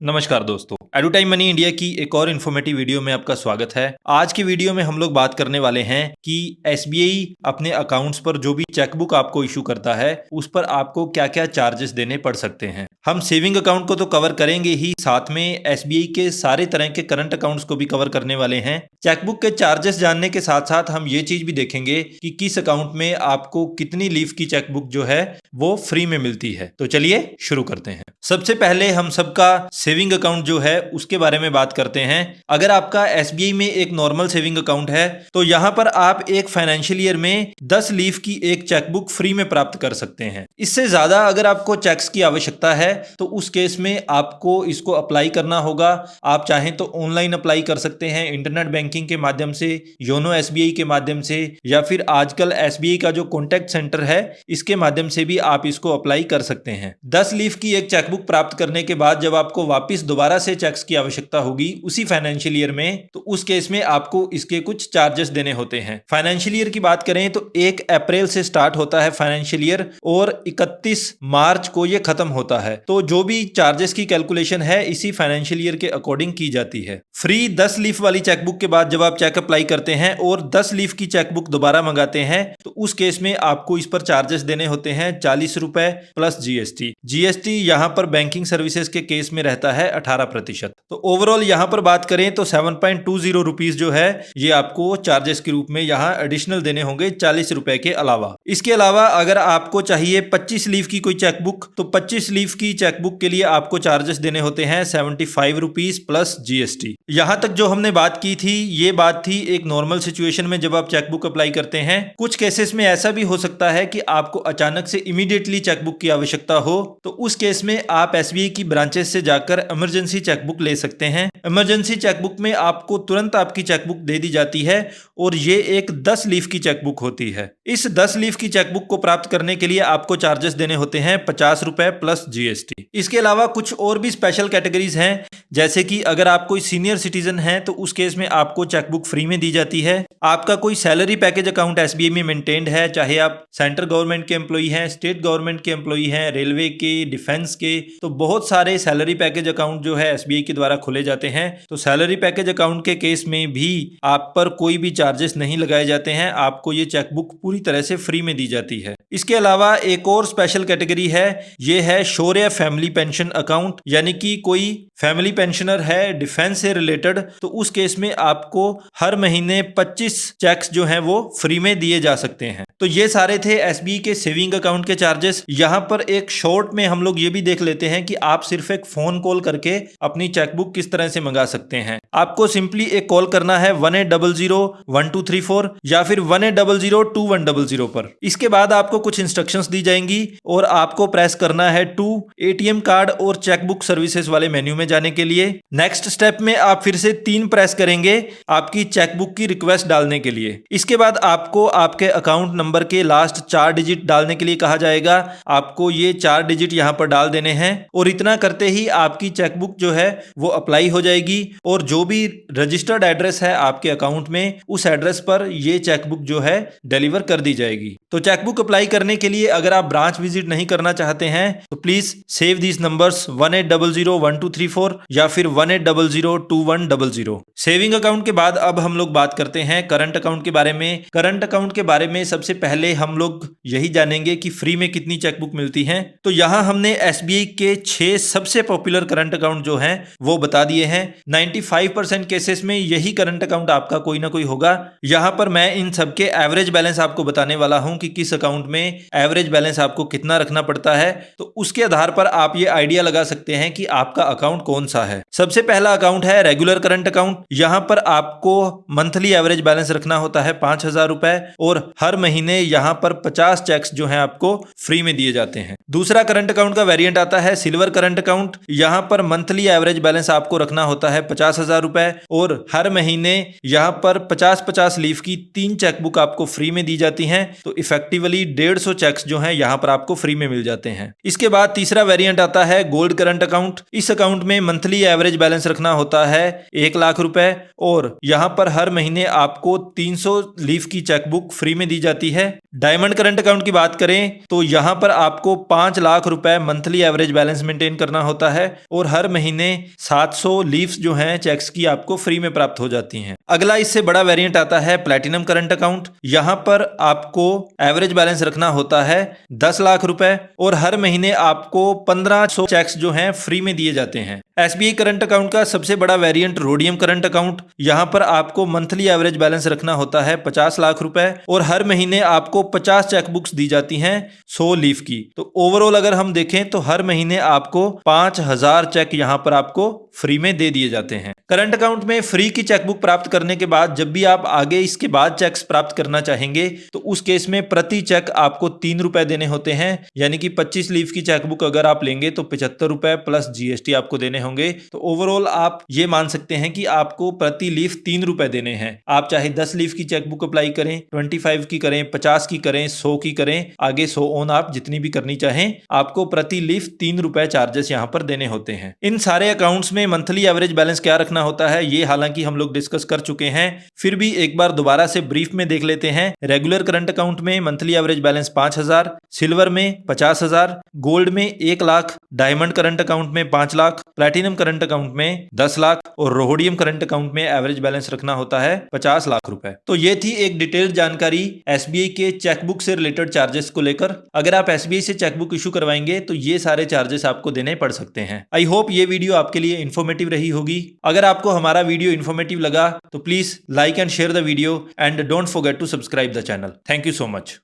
नमस्कार दोस्तों, एडुटाइम money India की एक और इन्फॉर्मेटिव वीडियो में आपका स्वागत है। आज की वीडियो में हम लोग बात करने वाले हैं कि एसबीआई अपने अकाउंट्स पर जो भी चेकबुक आपको इशू करता है उस पर आपको क्या क्या चार्जेस देने पड़ सकते हैं। हम सेविंग अकाउंट को तो कवर करेंगे ही, साथ में एसबीआई के सारे तरह के करंट अकाउंट्स को भी कवर करने वाले हैं। चेकबुक के चार्जेस जानने के साथ साथ हम ये चीज भी देखेंगे कि किस अकाउंट में आपको कितनी लीफ की चेकबुक जो है वो फ्री में मिलती है। तो चलिए शुरू करते हैं। सबसे पहले हम सबका सेविंग अकाउंट जो है उसके बारे में बात करते हैं। अगर आपका एसबीआई में एक नॉर्मल सेविंग अकाउंट है तो यहां पर आप एक फाइनेंशियल ईयर में 10 लीफ की एक चेकबुक फ्री में प्राप्त कर सकते हैं। इससे ज्यादा अगर आपको चेक्स की आवश्यकता है तो उस केस में आपको इसको अप्लाई करना होगा। आप चाहें तो ऑनलाइन अप्लाई कर सकते हैं, इंटरनेट बैंकिंग के माध्यम से, योनो एसबीआई के माध्यम से, या फिर आजकल एसबीआई का जो कॉन्टैक्ट सेंटर है इसके माध्यम से भी आप इसको अप्लाई कर सकते हैं। 10 लीफ की एक चेकबुक प्राप्त करने के बाद जब आपको वापस दोबारा से चेक्स की आवश्यकता होगी उसी फाइनेंशियल ईयर में, तो उस केस में आपको इसके कुछ चार्जेस देने होते हैं। फाइनेंशियल ईयर की बात करें तो 1 अप्रैल से स्टार्ट होता है फाइनेंशियल ईयर और 31 मार्च को ये खत्म होता है। तो जो भी चार्जेस की कैलकुलेशन है इसी फाइनेंशियल ईयर के अकॉर्डिंग की जाती है। फ्री 10 लीफ वाली चेकबुक के बाद जब आप चेक अप्लाई करते हैं और 10 लीफ की चेकबुक दोबारा मंगाते हैं तो उस केस में आपको इस पर चार्जेस देने होते हैं 40 रुपए प्लस जीएसटी। जीएसटी यहाँ पर बैंकिंग सर्विसेज के केस में रहता है 18%। तो ओवरऑल यहाँ पर बात करें तो 7.20 रुपीज जो है ये आपको चार्जेस के रूप में यहाँ एडिशनल देने होंगे 40 रुपए के अलावा। इसके अलावा अगर आपको चाहिए 25 लीफ की कोई चेकबुक तो 25 लीफ की चेकबुक के लिए आपको चार्जेस देने होते हैं 75 रुपीज प्लस जीएसटी। यहां तक जो हमने बात की थी ये बात थी एक नॉर्मल सिचुएशन में जब आप चेकबुक अप्लाई करते हैं। कुछ केसेस में ऐसा भी हो सकता है कि आपको अचानक से इमीडिएटली चेकबुक की आवश्यकता हो, तो उस केस में आप एसबीआई की ब्रांचेस से जाकर इमरजेंसी चेकबुक ले सकते हैं। इमरजेंसी चेकबुक में आपको तुरंत आपकी चेकबुक दे दी जाती है और ये एक 10 लीफ की चेकबुक होती है। इस 10 लीफ की चेकबुक को प्राप्त करने के लिए आपको चार्जेस देने होते हैं 50 रुपए प्लस जीएसटी। इसके अलावा कुछ और भी स्पेशल कैटेगरीज हैं, जैसे कि अगर आप कोई सीनियर सिटीजन हैं तो उस केस में आपको चेकबुक फ्री में दी जाती है। आपका कोई सैलरी पैकेज अकाउंट एसबीआई में मेंटेन्ड है, चाहे आप सेंट्रल गवर्नमेंट के एम्प्लॉई हैं, स्टेट गवर्नमेंट के एम्प्लॉई हैं, रेलवे के, डिफेंस के, तो बहुत सारे सैलरी पैकेज अकाउंट जो है एसबीआई के द्वारा खोले जाते हैं। तो सैलरी पैकेज अकाउंट के केस में भी आप पर कोई भी चार्जेस नहीं लगाए जाते हैं, आपको ये चेकबुक पूरी तरह से फ्री में दी जाती है। इसके अलावा एक और स्पेशल कैटेगरी है, ये है शौर्य फैमिली पेंशन अकाउंट, यानी कि कोई फैमिली पेंशनर है डिफेंस से रिलेटेड, तो उस केस में आपको हर महीने 25 चेक्स जो हैं वो फ्री में दिए जा सकते हैं। तो ये सारे थे एसबीआई के सेविंग अकाउंट के चार्जेस। यहाँ पर एक शॉर्ट में हम लोग ये भी देख लेते हैं कि आप सिर्फ एक फोन कॉल करके अपनी चेकबुक किस तरह से मंगा सकते हैं। आपको सिंपली एक कॉल करना है 1800-1234 या फिर 1800-2100 पर। इसके बाद आपको कुछ इंस्ट्रक्शंस दी जाएंगी और आपको प्रेस करना है टू एटीएम कार्ड और चेकबुक सर्विसेज वाले मेन्यू में जाने के लिए। नेक्स्ट स्टेप में आप फिर से 3 प्रेस करेंगे आपकी चेकबुक की रिक्वेस्ट डालने के लिए। इसके बाद आपको आपके अकाउंट नंबर के लास्ट 4 डिजिट डालने के लिए कहा जाएगा। आपको ये 4 डिजिट यहाँ पर डाल देने हैं और इतना करते ही आपकी चेकबुक जो है वो अप्लाई हो जाएगी और जो भी रजिस्टर्ड एड्रेस है आपके अकाउंट में उस एड्रेस पर ये चेकबुक जो है डिलीवर कर दी जाएगी। तो चेकबुक अप्लाई करने के लिए अगर आप ब्रांच विजिट नहीं करना चाहते हैं तो प्लीज सेव दीज नंबर्स 1800-1234 या फिर 1800-2100। सेविंग अकाउंट के बाद अब हम लोग बात करते हैं करंट अकाउंट के बारे में। करंट अकाउंट के बारे में सबसे पहले हम लोग यही जानेंगे कि फ्री में कितनी चेकबुक मिलती हैं। तो यहाँ हमने एसबीआई के 6 सबसे पॉपुलर करंट अकाउंट जो हैं वो बता दिए हैं। 95% केसेस में यही करंट अकाउंट आपका कोई ना कोई होगा। यहाँ पर मैं इन सबके एवरेज बैलेंस आपको बताने वाला हूँ कि किस अकाउंट में एवरेज बैलेंस आपको कितना रखना पड़ता है, तो उसके आधार पर आप ये आइडिया लगा सकते हैं कि आपका अकाउंट कौन सा है। सबसे पहला अकाउंट है रेगुलर करंट अकाउंट। यहाँ पर आपको मंथली एवरेज बैलेंस रखना होता है 5000 रुपए और हर महीने यहाँ पर 50 चेक्स जो हैं आपको फ्री में दिए जाते हैं। दूसरा करंट अकाउंट का वेरिएंट आता है सिल्वर करंट अकाउंट। यहाँ पर मंथली एवरेज बैलेंस आपको रखना होता है 50,000 रुपए और हर महीने यहाँ पर 50-50 लीफ की 3 चेकबुक आपको फ्री में दी जाती हैं। तो इफेक्टिवली 150 चेक्स जो हैं यहाँ पर आपको फ्री में मिल जाते हैं। इसके बाद तीसरा वेरिएंट आता है गोल्ड करंट अकाउंट। इस अकाउंट में मंथली एवरेज बैलेंस रखना होता है 1 लाख रुपए और यहाँ पर हर महीने आपको 300 लीफ की चेकबुक फ्री में दी जाती है। डायमंड करंट अकाउंट की बात करें तो यहाँ पर आपको 5 लाख रुपए मंथली एवरेज बैलेंस मेंटेन करना होता है और हर महीने 700 लीव्स जो हैं चेक्स की आपको फ्री में प्राप्त हो जाती हैं। अगला इससे बड़ा वेरिएंट आता है प्लैटिनम करंट अकाउंट। यहाँ पर आपको एवरेज बैलेंस रखना होता है 10 लाख रुपए और हर महीने आपको 1500 चेक्स जो हैं फ्री में दिए जाते हैं। एसबीआई करंट अकाउंट का सबसे बड़ा वेरिएंट रोडियम करंट अकाउंट। यहाँ पर आपको मंथली एवरेज बैलेंस रखना होता है 50 लाख रुपए और हर महीने आपको 50 चेकबुक्स दी जाती हैं 100 लीफ की। तो ओवरऑल अगर हम देखें तो हर महीने आपको 5000 चेक यहाँ पर आपको फ्री में दे दिए जाते हैं। करंट अकाउंट में फ्री की चेकबुक प्राप्त करने के बाद जब भी आप आगे इसके बाद चेक्स प्राप्त करना चाहेंगे तो उस केस में प्रति चेक आपको 3 रुपए देने होते हैं, यानी कि 25 लीफ की चेकबुक अगर आप लेंगे तो 75 रुपए प्लस जीएसटी आपको देने होंगे। तो ओवरऑल आप ये मान सकते हैं कि आपको प्रति लीफ 3 रुपए देने हैं। आप चाहे 10 लीफ की चेकबुक अप्लाई करें, 25 की करें, 50 की करें, 100 की करें, आगे 100 ऑन आप जितनी भी करनी चाहें, आपको प्रति लीफ 3 रुपए चार्जेस यहाँ पर देने होते हैं। इन सारे अकाउंट्स में मंथली एवरेज बैलेंस क्या रखना होता है ये हालांकि हम लोग डिस्कस कर चुके हैं, फिर भी एक बार दोबारा से ब्रीफ में देख लेते हैं। रेगुलर करंट अकाउंट में मंथली एवरेज बैलेंस 5000, सिल्वर में 50,000, गोल्ड में 1 लाख, डायमंड करंट अकाउंट में 5 लाख, प्लैटिनम करंट अकाउंट में 10 लाख और रोडियम करंट अकाउंट में एवरेज बैलेंस रखना होता है 50 लाख रुपए। तो ये थी एक डिटेल्ड जानकारी एसबीआई के चेकबुक से रिलेटेड चार्जेस को लेकर। अगर आप एसबीआई से चेकबुक इशू करवाएंगे तो ये सारे चार्जेस आपको देने पड़ सकते हैं। आई होप ये वीडियो आपके लिए इन्फॉर्मेटिव रही होगी। अगर आपको हमारा वीडियो इन्फॉर्मेटिव लगा तो please like and share the video and don't forget to subscribe the channel. Thank you so much.